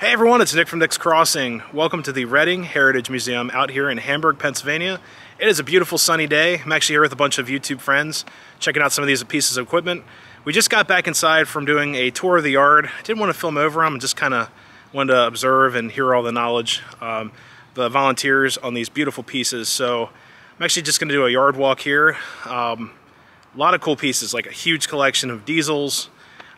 Hey everyone, it's Nick from Nick's Crossing. Welcome to the Reading Heritage Museum out here in Hamburg, Pennsylvania. It is a beautiful sunny day. I'm actually here with a bunch of YouTube friends checking out some of these pieces of equipment. We just got back inside from doing a tour of the yard. I didn't want to film over them, just kind of wanted to observe and hear all the knowledge, the volunteers on these beautiful pieces. So I'm actually just going to do a yard walk here. A lot of cool pieces, like a huge collection of diesels,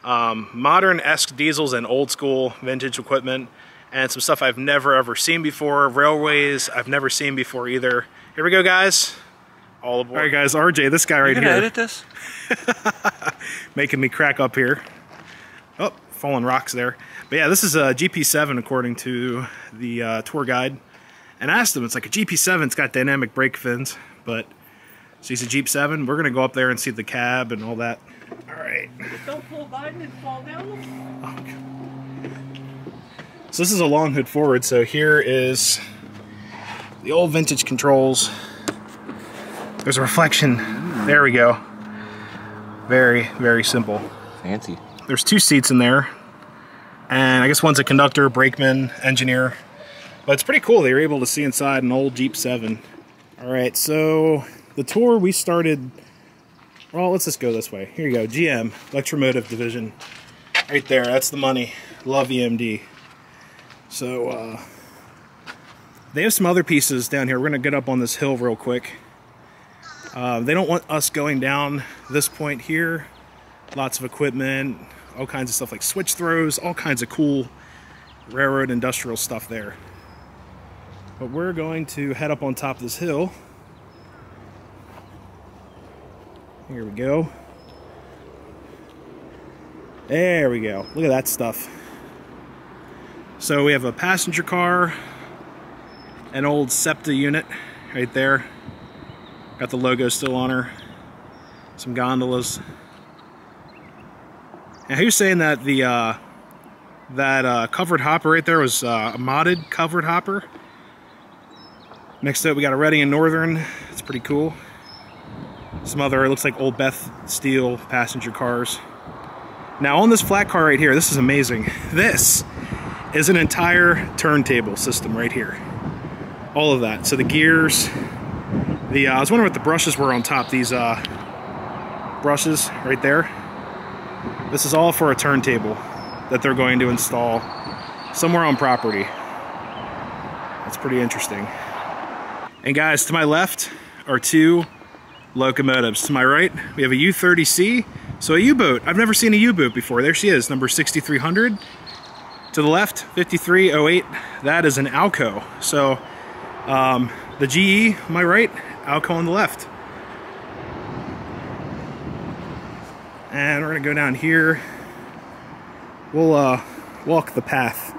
modern-esque diesels and old-school vintage equipment, and some stuff I've never ever seen before. Railways I've never seen before either. Here we go, guys. All aboard. All right, guys. RJ, this guy right here. You gonna edit this? Making me crack up here. Oh, falling rocks there. But yeah, this is a GP7 according to the tour guide. And I asked him, it's like a GP7. It's got dynamic brake fins, but so he's a Jeep 7. We're gonna go up there and see the cab and all that. All right. Don't pull Biden and fall down. Oh, God. So this is a long hood forward. So here is the old vintage controls. There's a reflection. There we go. Very, very simple. Fancy. There's 2 seats in there. And I guess one's a conductor, brakeman, engineer. But it's pretty cool. They were able to see inside an old Jeep 7. All right, so the tour we started... Well, let's just go this way. Here you go, GM, Electromotive Division. Right there, that's the money. Love EMD. So, they have some other pieces down here. We're gonna get up on this hill real quick. They don't want us going down this point here. Lots of equipment, all kinds of stuff like switch throws, all kinds of cool railroad industrial stuff there. But we're going to head up on top of this hill. Here we go. There we go. Look at that stuff. So we have a passenger car, an old SEPTA unit right there. Got the logo still on her. Some gondolas. Now he was saying that the covered hopper right there was a modded covered hopper. Next up we got a Reading and Northern. It's pretty cool. Some other, it looks like old Beth Steel passenger cars. Now on this flat car right here, this is amazing. This is an entire turntable system right here. All of that. So the gears, I was wondering what the brushes were on top. These brushes right there. This is all for a turntable that they're going to install somewhere on property. That's pretty interesting. And guys, to my left are 2 locomotives. To my right, we have a U-30C, so a U-boat. I've never seen a U-boat before. There she is, number 6300. To the left, 5308. That is an Alco. So the GE on my right, Alco on the left. And we're gonna go down here. We'll walk the path.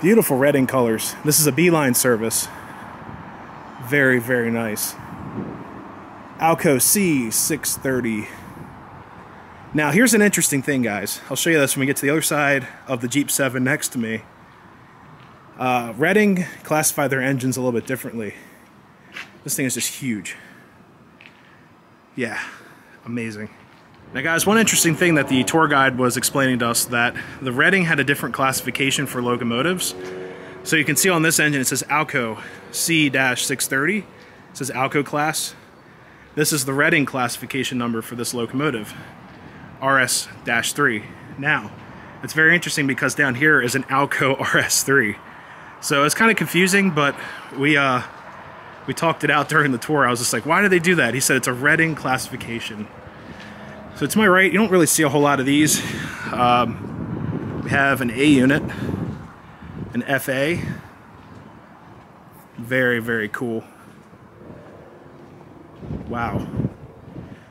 Beautiful Reading colors. This is a Beeline service. Very, very nice. Alco C630. Now, here's an interesting thing, guys. I'll show you this when we get to the other side of the Jeep 7 next to me. Reading classify their engines a little bit differently. This thing is just huge. Yeah, amazing. Now, guys, one interesting thing that the tour guide was explaining to us, that the Reading had a different classification for locomotives. So you can see on this engine it says Alco C-630. It says Alco class. This is the Reading classification number for this locomotive, RS-3. Now, it's very interesting because down here is an Alco RS-3. So it's kind of confusing, but we talked it out during the tour. I was just like, why did they do that? He said it's a Reading classification. So to my right, you don't really see a whole lot of these. We have an A unit. An FA. Very, very cool. Wow.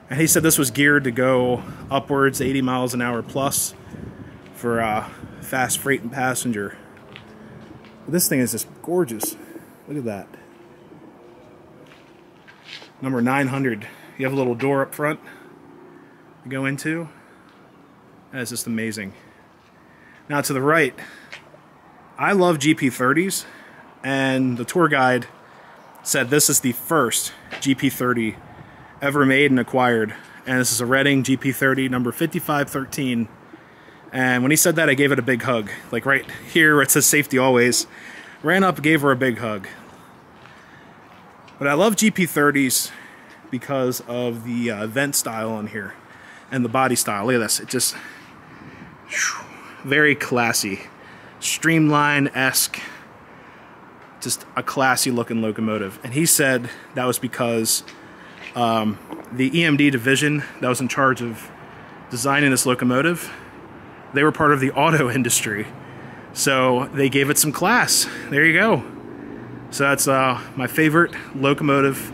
And he said this was geared to go upwards 80 miles an hour plus for fast freight and passenger. But this thing is just gorgeous. Look at that. Number 900. You have a little door up front to go into. That's just amazing. Now to the right, I love GP30s, and the tour guide said this is the first GP30 ever made and acquired, and this is a Reading GP30 number 5513, And when he said that, I gave it a big hug. Like right here where it says safety always. Ran up, gave her a big hug. But I love GP30s because of the vent style on here. And the body style. Look at this. It just... very classy. Streamline-esque. Just a classy looking locomotive. And he said that was because the EMD division that was in charge of designing this locomotive, they were part of the auto industry. So they gave it some class. There you go. So that's my favorite locomotive,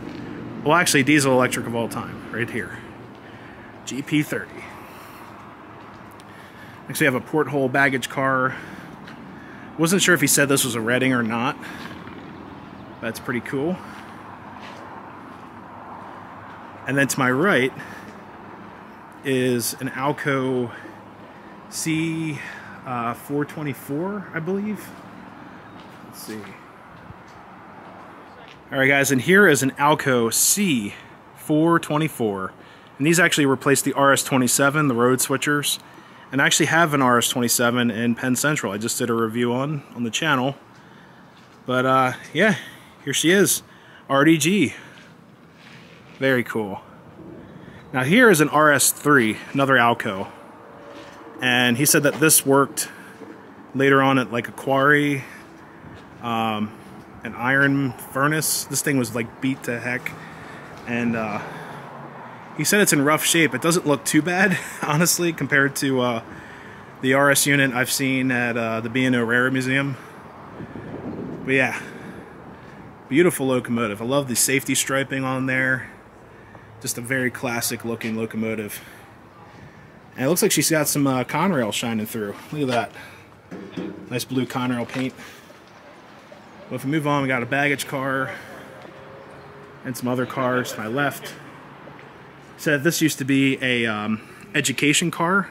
well actually diesel electric of all time, right here. GP30. Next we have a Porthole Baggage Car. Wasn't sure if he said this was a Reading or not. That's pretty cool. And then to my right is an Alco C424, I believe. Let's see. Alright guys, and here is an Alco C424. And these actually replaced the RS27, the road switchers. And I actually have an RS27 in Penn Central. I just did a review on the channel. But yeah, here she is. RDG. Very cool. Now here is an RS3, another Alco. And he said that this worked later on at like a quarry, an iron furnace. This thing was like beat to heck. And he said it's in rough shape. It doesn't look too bad, honestly, compared to the RS unit I've seen at the B&O Railroad Museum. But yeah, beautiful locomotive. I love the safety striping on there. Just a very classic looking locomotive. And it looks like she's got some Conrail shining through. Look at that. Nice blue Conrail paint. Well, if we move on, we got a baggage car and some other cars to my left. Said this used to be a education car.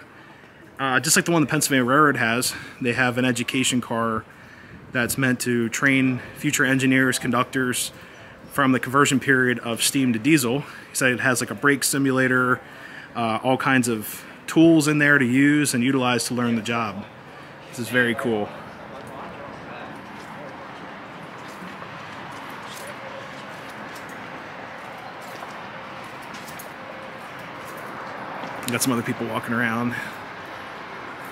Just like the one the Pennsylvania Railroad has. They have an education car that's meant to train future engineers, conductors from the conversion period of steam to diesel. He said it has like a brake simulator, all kinds of tools in there to use and utilize to learn the job. This is very cool. Got some other people walking around.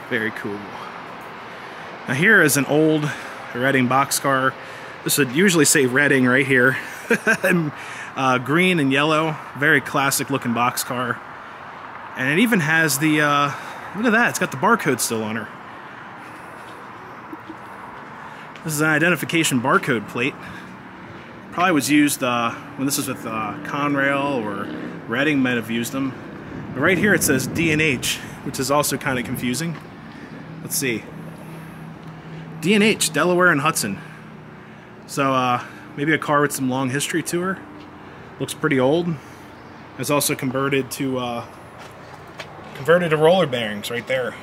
Very cool. Now here is an old Reading boxcar. This would usually say Reading right here. Green and yellow. Very classic looking boxcar. And it even has the, look at that, it's got the barcode still on her. This is an identification barcode plate. Probably was used when this was with Conrail or Reading might have used them. But right here it says D&H, which is also kind of confusing. Let's see. D&H, Delaware and Hudson. So maybe a car with some long history to her. Looks pretty old. It's also converted to roller bearings right there.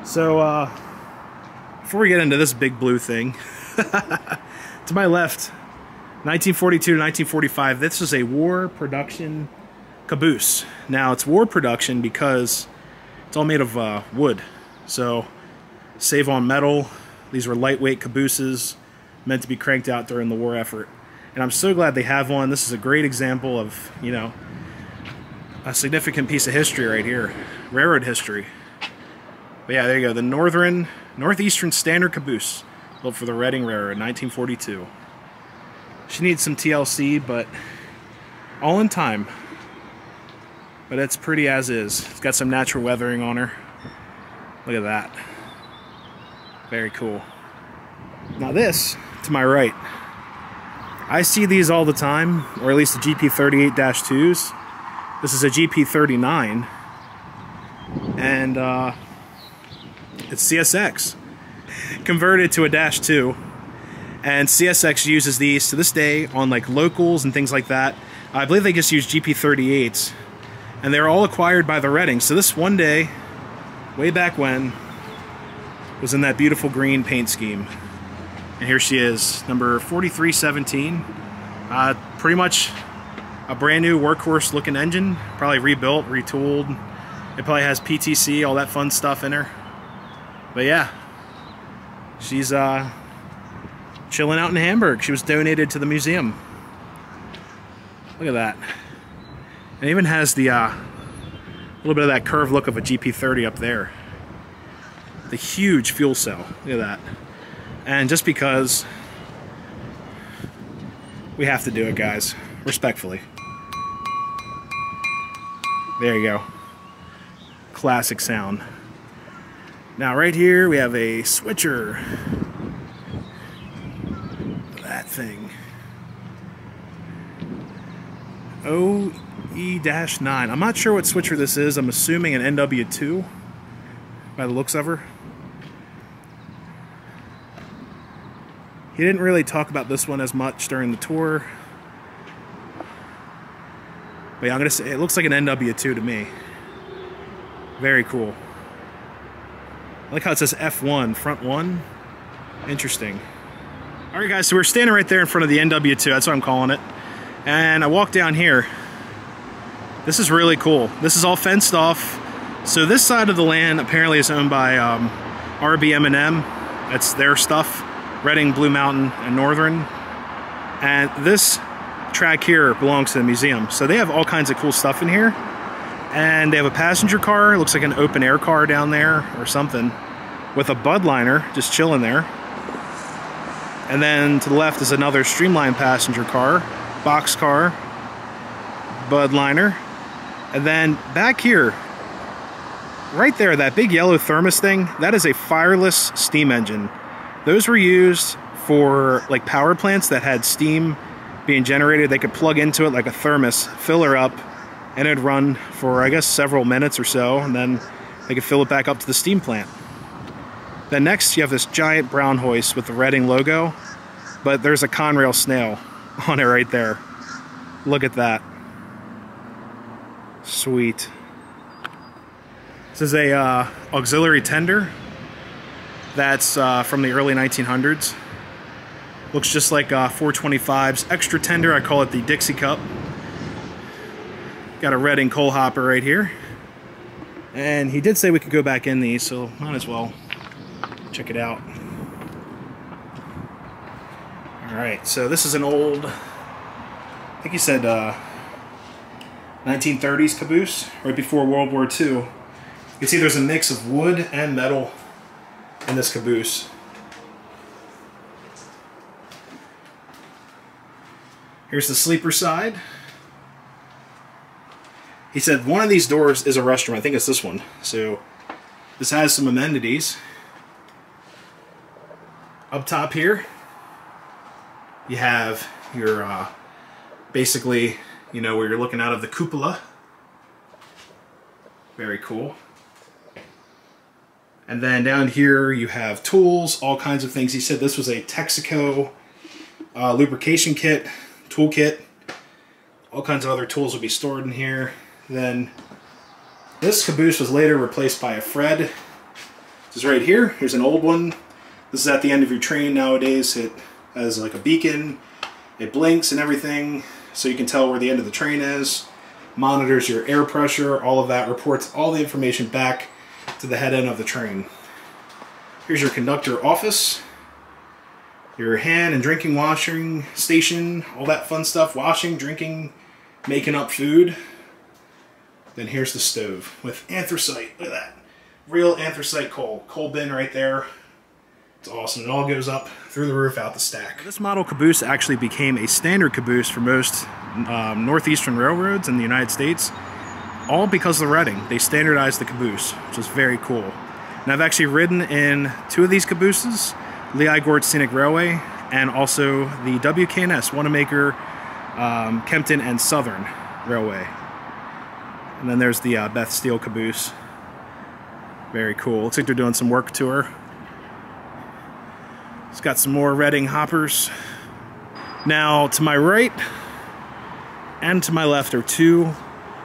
So before we get into this big blue thing, to my left, 1942 to 1945, this is a war production caboose. Now it's war production because it's all made of wood, so save on metal. These were lightweight cabooses meant to be cranked out during the war effort, and I'm so glad they have one. This is a great example of, you know, a significant piece of history right here, railroad history. But yeah, there you go, the Northeastern Standard Caboose, built for the Reading Railroad, 1942. She needs some TLC, but all in time. But it's pretty as is. It's got some natural weathering on her. Look at that. Very cool. Now this, to my right, I see these all the time, or at least the GP38-2s. This is a GP39, and it's CSX converted to a -2, and CSX uses these to this day on like locals and things like that. I believe they just use GP38s, and they're all acquired by the Reading. So this one day, way back when, was in that beautiful green paint scheme. And here she is, number 4317. Pretty much a brand new workhorse looking engine, probably rebuilt, retooled, It probably has PTC, all that fun stuff in her. But yeah, she's chilling out in Hamburg. She was donated to the museum. Look at that. It even has the little bit of that curved look of a GP30 up there. The huge fuel cell. Look at that. And just because we have to do it, guys, respectfully. There you go. Classic sound. Now right here we have a switcher. That thing. OE-9. I'm not sure what switcher this is. I'm assuming an NW2 by the looks of her. He didn't really talk about this one as much during the tour. But yeah, I'm gonna say it looks like an NW2 to me. Very cool. I like how it says F1, front one. Interesting. Alright guys, so we're standing right there in front of the NW2, that's what I'm calling it. And I walk down here. This is really cool. This is all fenced off. So this side of the land apparently is owned by RBM&M. That's their stuff. Reading, Blue Mountain, and Northern. And this track here belongs to the museum. So they have all kinds of cool stuff in here. And they have a passenger car. It looks like an open air car down there or something. With a Budliner just chilling there. And then to the left is another Streamline passenger car. Boxcar. Budliner. And then back here, right there, that big yellow thermos thing, that is a fireless steam engine. Those were used for like power plants that had steam being generated. They could plug into it like a thermos, fill her up, and it'd run for, I guess, several minutes or so, and then they could fill it back up to the steam plant. Then next you have this giant brown hoist with the Reading logo, but there's a Conrail snail on it right there. Look at that. Sweet. This is a auxiliary tender. That's from the early 1900s. Looks just like 425's extra tender. I call it the Dixie Cup. Got a Reading coal hopper right here. And he did say we could go back in these, so might as well check it out. Alright, so this is an old, I think he said 1930s caboose, right before World War II. You can see there's a mix of wood and metal in this caboose. Here's the sleeper side. He said one of these doors is a restroom. I think it's this one. So this has some amenities. Up top here, you have your basically, you know, where you're looking out of the cupola. Very cool. And then down here you have tools, all kinds of things. He said this was a Texaco lubrication kit, tool kit. All kinds of other tools will be stored in here. Then this caboose was later replaced by a Fred. This is right here. Here's an old one. This is at the end of your train nowadays. It has like a beacon. It blinks and everything, so you can tell where the end of the train is. Monitors your air pressure. All of that reports all the information back to the head end of the train. Here's your conductor office, your hand and drinking washing station, all that fun stuff, washing, drinking, making up food. Then here's the stove with anthracite. Look at that. Real anthracite coal. Coal bin right there. It's awesome. It all goes up through the roof out the stack. This model caboose actually became a standard caboose for most northeastern railroads in the United States. All because of the Reading. They standardized the caboose, which is very cool. And I've actually ridden in two of these cabooses, Lehigh Gorge Scenic Railway, and also the WKNS, Wanamaker, Kempton, and Southern Railway. And then there's the Beth Steel caboose. Very cool. Looks like they're doing some work to her. It's got some more Reading hoppers. Now, to my right and to my left are two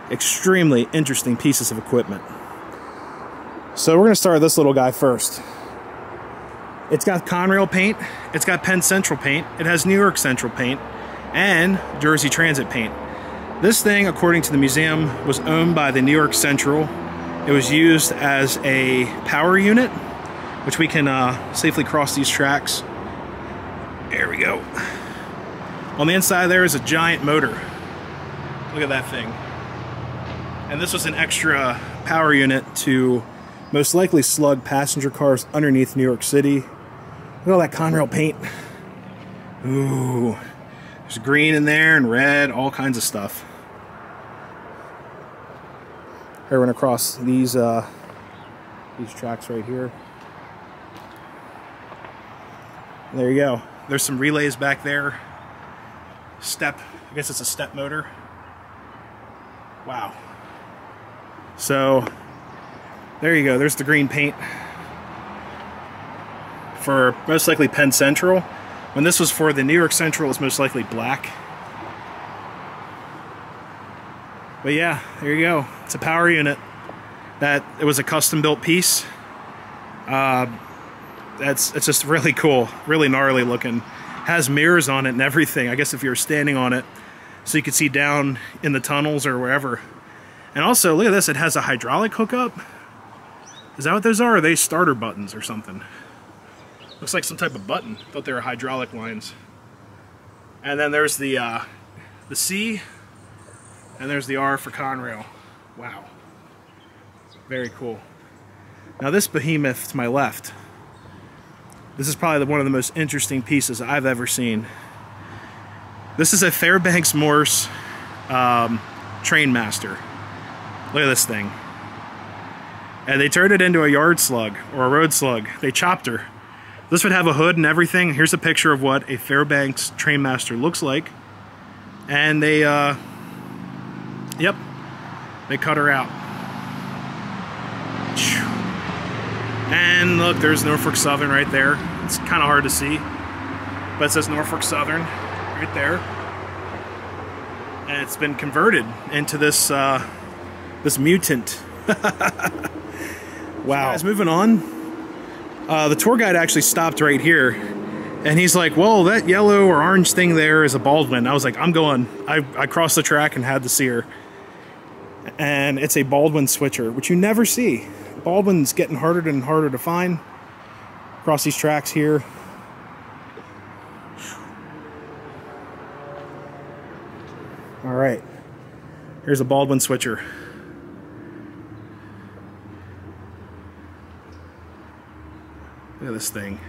extremely interesting pieces of equipment. So we're going to start with this little guy first. It's got Conrail paint, it's got Penn Central paint, it has New York Central paint, and Jersey Transit paint. This thing, according to the museum, was owned by the New York Central It was used as a power unit, which we can safely cross these tracks. There we go. On the inside there is a giant motor. Look at that thing. And this was an extra power unit to most likely slug passenger cars underneath New York City. Look at all that Conrail paint. Ooh. There's green in there and red, all kinds of stuff. Here we're gonna cross these tracks right here. There you go. There's some relays back there. Step, I guess it's a step motor. Wow. So, there you go. There's the green paint for most likely Penn Central. When this was for the New York Central, it was most likely black. But yeah, there you go. It's a power unit. It was a custom-built piece. It's just really cool, really gnarly looking. Has mirrors on it and everything. I guess if you're standing on it, so you can see down in the tunnels or wherever. And also, look at this. It has a hydraulic hookup. Is that what those are? Or are they starter buttons or something? Looks like some type of button. Thought they were hydraulic lines. And then there's the C, and there's the R for Conrail. Wow. Very cool. Now this behemoth to my left, this is probably one of the most interesting pieces I've ever seen. This is a Fairbanks Morse Trainmaster. Look at this thing. And they turned it into a yard slug, or a road slug. They chopped her. This would have a hood and everything. Here's a picture of what a Fairbanks Trainmaster looks like. And they, yep, they cut her out. And look, there's Norfolk Southern right there. It's kind of hard to see, but it says Norfolk Southern right there. And it's been converted into this this mutant. Wow. So guys, moving on. The tour guide actually stopped right here, and he's like, well, that yellow or orange thing there is a Baldwin. I was like, I'm going. I crossed the track and had to see her. And it's a Baldwin Switcher, which you never see. Baldwin's getting harder and harder to find. Across these tracks here. All right. Here's a Baldwin Switcher. Look at this thing.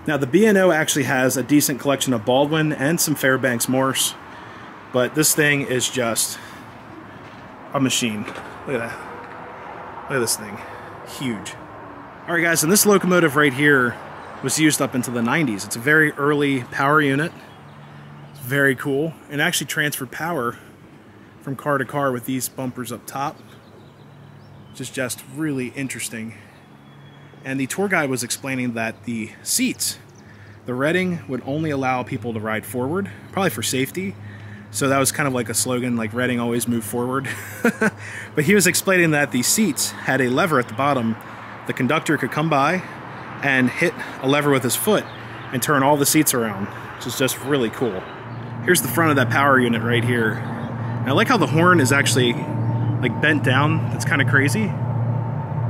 Now the B&O actually has a decent collection of Baldwin and some Fairbanks Morse, but this thing is just a machine. Look at that. Look at this thing. Huge. Alright guys, and this locomotive right here was used up into the 90s. It's a very early power unit. It's very cool. And actually transferred power from car to car with these bumpers up top, which is just really interesting. And the tour guide was explaining that the seats, the Reading would only allow people to ride forward, probably for safety. So that was kind of like a slogan, like Reading always move forward. But he was explaining that the seats had a lever at the bottom. The conductor could come by and hit a lever with his foot and turn all the seats around, which is just really cool. Here's the front of that power unit right here. And I like how the horn is actually like bent down. That's kind of crazy.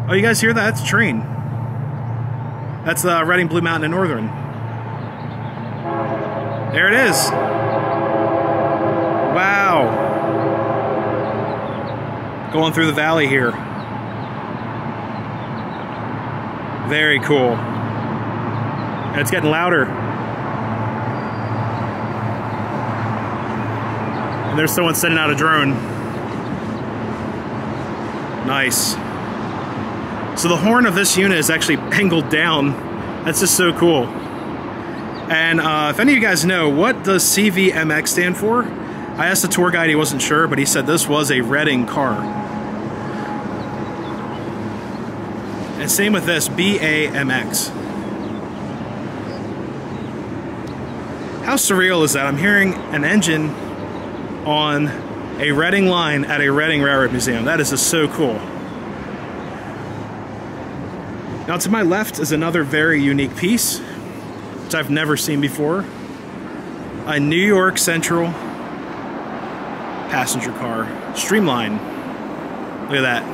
Oh, you guys hear that? That's a train. That's the Reading Blue Mountain and Northern. There it is. Wow. Going through the valley here. Very cool. And it's getting louder. And there's someone sending out a drone. Nice. So the horn of this unit is actually angled down. That's just so cool. And if any of you guys know, what does CVMX stand for? I asked the tour guide, he wasn't sure, but he said this was a Reading car. And same with this, BAMX. How surreal is that? I'm hearing an engine on a Reading line at a Reading Railroad Museum. That is just so cool. Now to my left is another very unique piece, which I've never seen before. A New York Central passenger car, Streamline. Look at that.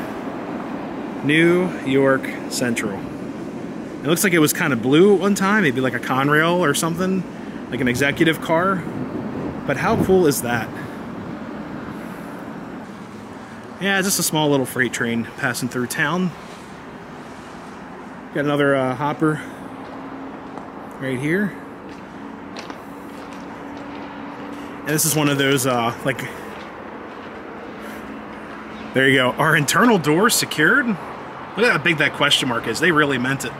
New York Central. It looks like it was kind of blue at one time, maybe like a Conrail or something, like an executive car. But how cool is that? Yeah, just a small little freight train passing through town. Got another hopper right here. And this is one of those, like, there you go. Are internal doors secured? Look at how big that question mark is. They really meant it.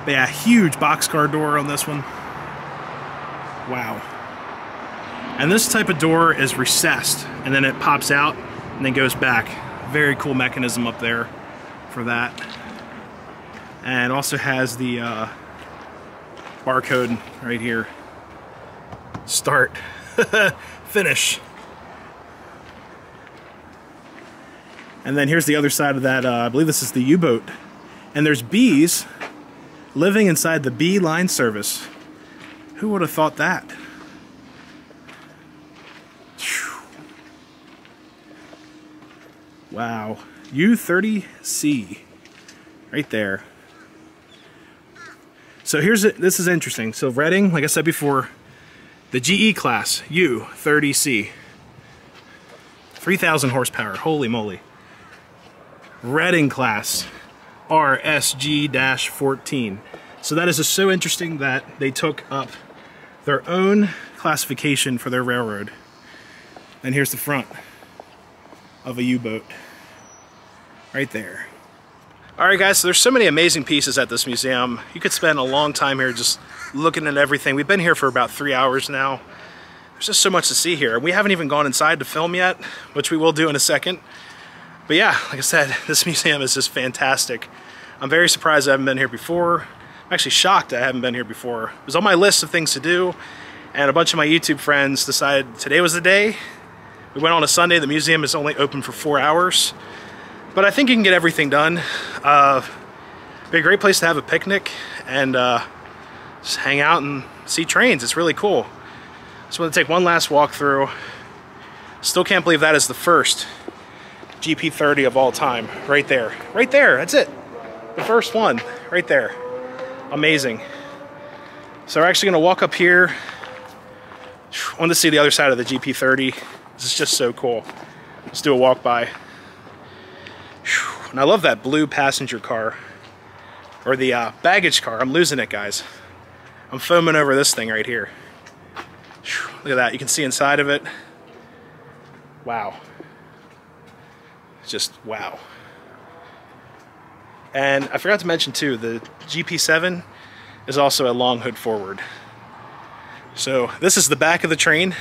But yeah, huge boxcar door on this one. Wow. And this type of door is recessed, and then it pops out and then goes back. Very cool mechanism up there for that. And also has the barcode right here. Start. Finish. And then here's the other side of that. I believe this is the U-boat. And there's bees living inside the bee line service. Who would have thought that? Wow. U30C. Right there. So this is interesting. So Reading, like I said before, the GE class, U30C. 3,000 horsepower, holy moly. Reading class, RSG-14. So that is just so interesting that they took up their own classification for their railroad. And here's the front of a U-boat. Right there. Alright guys, so there's so many amazing pieces at this museum. You could spend a long time here just looking at everything. We've been here for about 3 hours now. There's just so much to see here. We haven't even gone inside to film yet, which we will do in a second. But yeah, like I said, this museum is just fantastic. I'm very surprised I haven't been here before. I'm actually shocked I haven't been here before. It was on my list of things to do, and a bunch of my YouTube friends decided today was the day. We went on a Sunday. The museum is only open for 4 hours. But I think you can get everything done. Be a great place to have a picnic and just hang out and see trains. It's really cool. Just want to take one last walk through. Still can't believe that is the first GP30 of all time. Right there. Right there. That's it. The first one. Right there. Amazing. So we're actually going to walk up here. I want to see the other side of the GP30. This is just so cool. Let's do a walk by. And I love that blue passenger car, or the baggage car. I'm losing it, guys. I'm foaming over this thing right here. Look at that. You can see inside of it. Wow. Just wow. And I forgot to mention too, the GP7 is also a long hood forward. So this is the back of the train,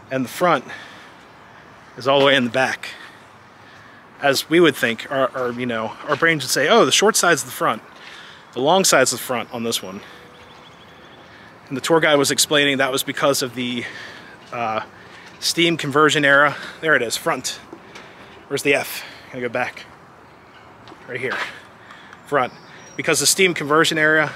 and the front is all the way in the back. As we would think, or you know, our brains would say, oh, the short side's the front. The long side's the front on this one. And the tour guide was explaining that was because of the steam conversion era. There it is, front. Where's the F? Gonna go back. Right here, front. Because the steam conversion era,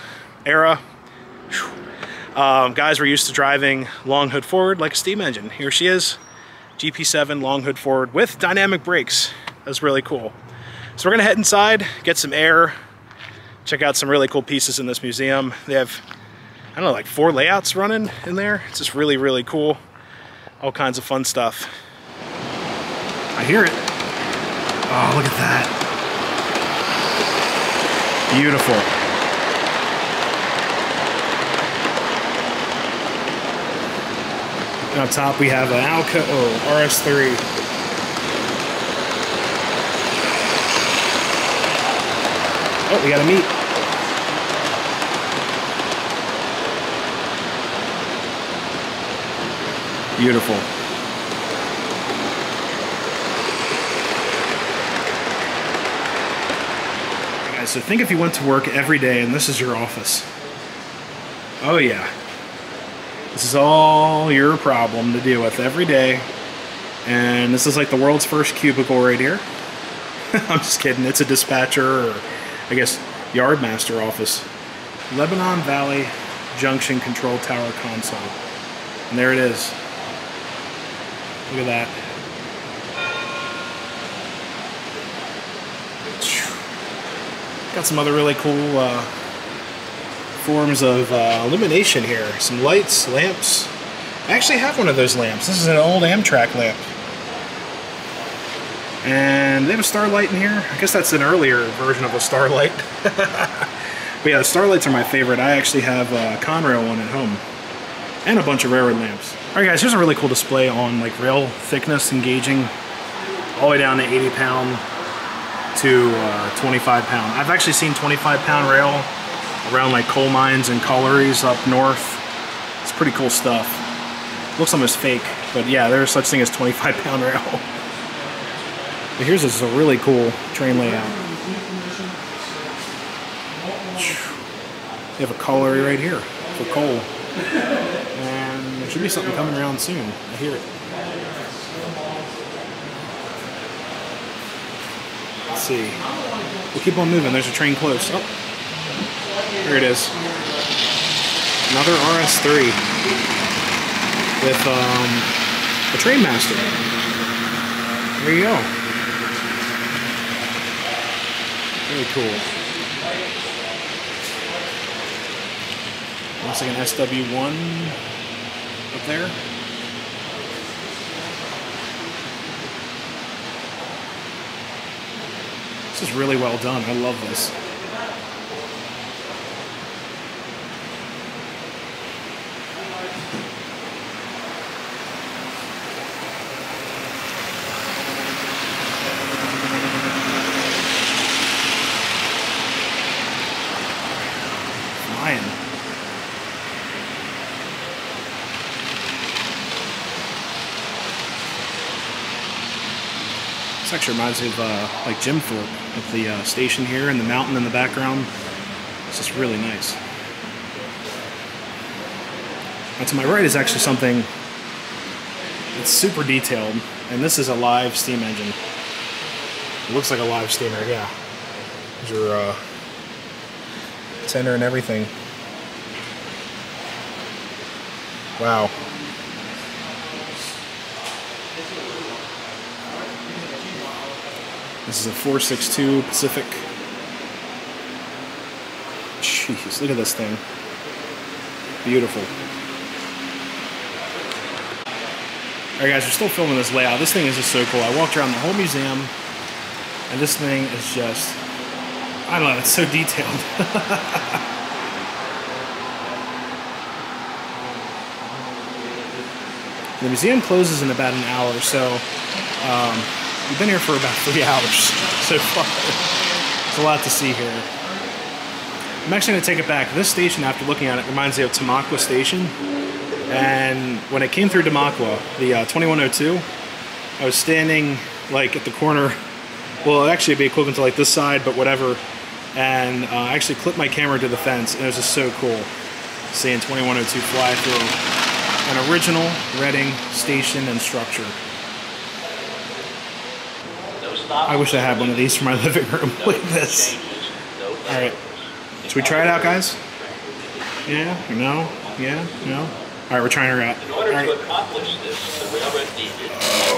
guys were used to driving long hood forward like a steam engine. Here she is, GP7 long hood forward with dynamic brakes. That's really cool. So we're gonna head inside, get some air, check out some really cool pieces in this museum. They have, I don't know, like 4 layouts running in there. It's just really, really cool. All kinds of fun stuff. I hear it. Oh, look at that. Beautiful. And on top we have an Alco RS3. Oh, we got a meet. Beautiful. Guys, so think if you went to work every day and this is your office. Oh yeah. This is all your problem to deal with every day. And this is like the world's first cubicle right here. I'm just kidding. It's a dispatcher, or I guess yardmaster office. Lebanon Valley Junction Control Tower Console. And there it is. Look at that. Got some other really cool forms of illumination here. Some lights, lamps. I actually have one of those lamps. This is an old Amtrak lamp. And they have a starlight in here. I guess that's an earlier version of a starlight. But yeah, the starlights are my favorite. I actually have a Conrail one at home. And a bunch of railroad lamps. Alright guys, here's a really cool display on like rail thickness and gauging. All the way down to 80 pound to 25 pound. I've actually seen 25 pound rail around like coal mines and collieries up north. It's pretty cool stuff. Looks almost fake, but yeah, there's such thing as 25 pound rail. But here's this is a really cool train layout. You have a colliery right here for coal. And there should be something coming around soon. I hear it. Let's see. We'll keep on moving. There's a train close. Oh, there it is. Another RS3 with a train master. There you go. Really cool. Looks like an SW1 up there. This is really well done. I love this. Flying. This actually reminds me of like Jim Thorpe with the station here and the mountain in the background. It's just really nice. Now to my right is actually something that's super detailed, and this is a live steam engine. It looks like a live steamer, yeah. There's your tender and everything. Wow. This is a 462 Pacific. Jeez, look at this thing. Beautiful. Alright guys, we're still filming this layout. This thing is just so cool. I walked around the whole museum, and this thing is just, I don't know, it's so detailed. The museum closes in about an hour, so we've been here for about 3 hours so far. There's a lot to see here. I'm actually going to take it back. This station, after looking at it, reminds me of Tamaqua Station. And when I came through Tamaqua, the 2102, I was standing like at the corner. Well, actually it'd be equivalent to like this side, but whatever. And I actually clipped my camera to the fence, and it was just so cool seeing 2102 fly through an original Reading station and structure. I wish I had one of these for my living room. Look at this. Alright. Should we try it out, guys? Yeah? No? Yeah? No? Alright, we're trying her out. Alright.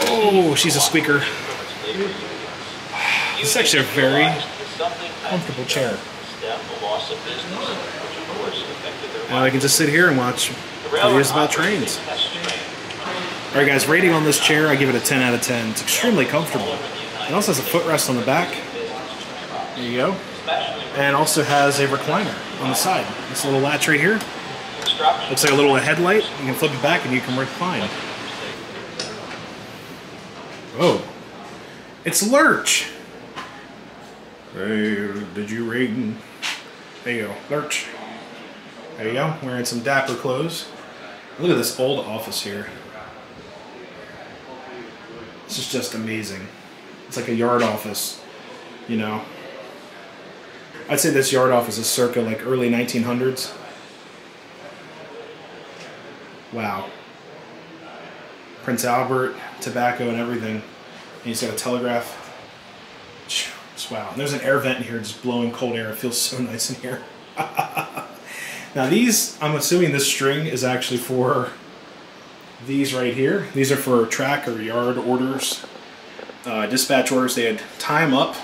Oh, she's a squeaker. This is actually a very comfortable chair. Now I can just sit here and watch videos about trains. Alright guys, rating on this chair, I give it a 10 out of 10. It's extremely comfortable. It also has a footrest on the back. There you go. And also has a recliner on the side. This little latch right here. Looks like a little headlight. You can flip it back and you can recline. Oh. It's Lurch! Hey, did you ring? There you go. Lurch. There you go. Wearing some dapper clothes. Look at this old office here. This is just amazing. It's like a yard office, you know. I'd say this yard office is circa like early 1900s. Wow. Prince Albert, tobacco and everything. And he's got a telegraph. Just wow. And there's an air vent in here just blowing cold air. It feels so nice in here. Now these, I'm assuming this string is actually for these right here. These are for track or yard orders. Dispatch orders. They had tie them up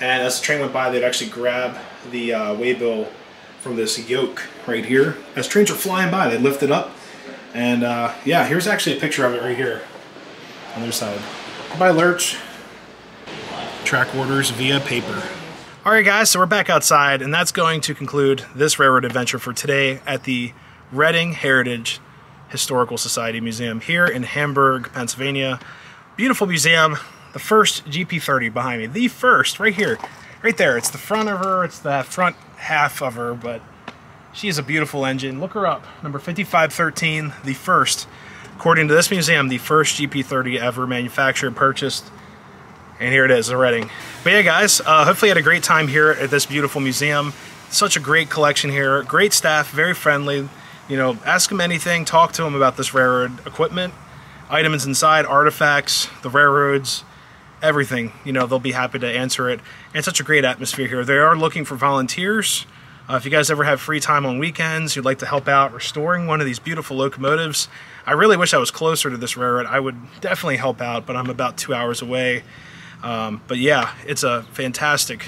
And as the train went by, they'd actually grab the waybill from this yoke right here. As trains are flying by, they'd lift it up. And yeah, here's actually a picture of it right here on their side. Goodbye, Lurch. Track orders via paper. All right, guys, so we're back outside, and that's going to conclude this railroad adventure for today at the Reading Heritage Historical Society Museum here in Hamburg, Pennsylvania. Beautiful museum. The first GP30 behind me. The first, right here. Right there. It's the front of her. It's the front half of her, but she is a beautiful engine. Look her up. Number 5513, the first. According to this museum, the first GP30 ever manufactured, purchased. And here it is, the Reading. But yeah, guys, hopefully you had a great time here at this beautiful museum. Such a great collection here. Great staff, very friendly. You know, ask them anything, talk to them about this railroad equipment, items inside, artifacts, the railroads, everything. You know, they'll be happy to answer it. And such a great atmosphere here. They are looking for volunteers. If you guys ever have free time on weekends, you'd like to help out restoring one of these beautiful locomotives, I really wish I was closer to this railroad. I would definitely help out, but I'm about 2 hours away. But yeah, it's a fantastic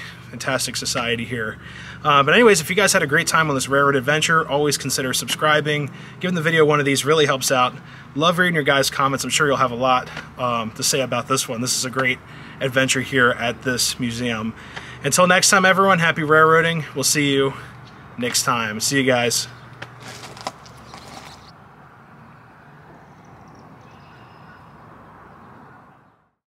society here. But anyways, if you guys had a great time on this railroad adventure, always consider subscribing. Giving the video one of these really helps out. Love reading your guys' comments. I'm sure you'll have a lot to say about this one. This is a great adventure here at this museum. Until next time, everyone, happy railroading. We'll see you next time. See you guys.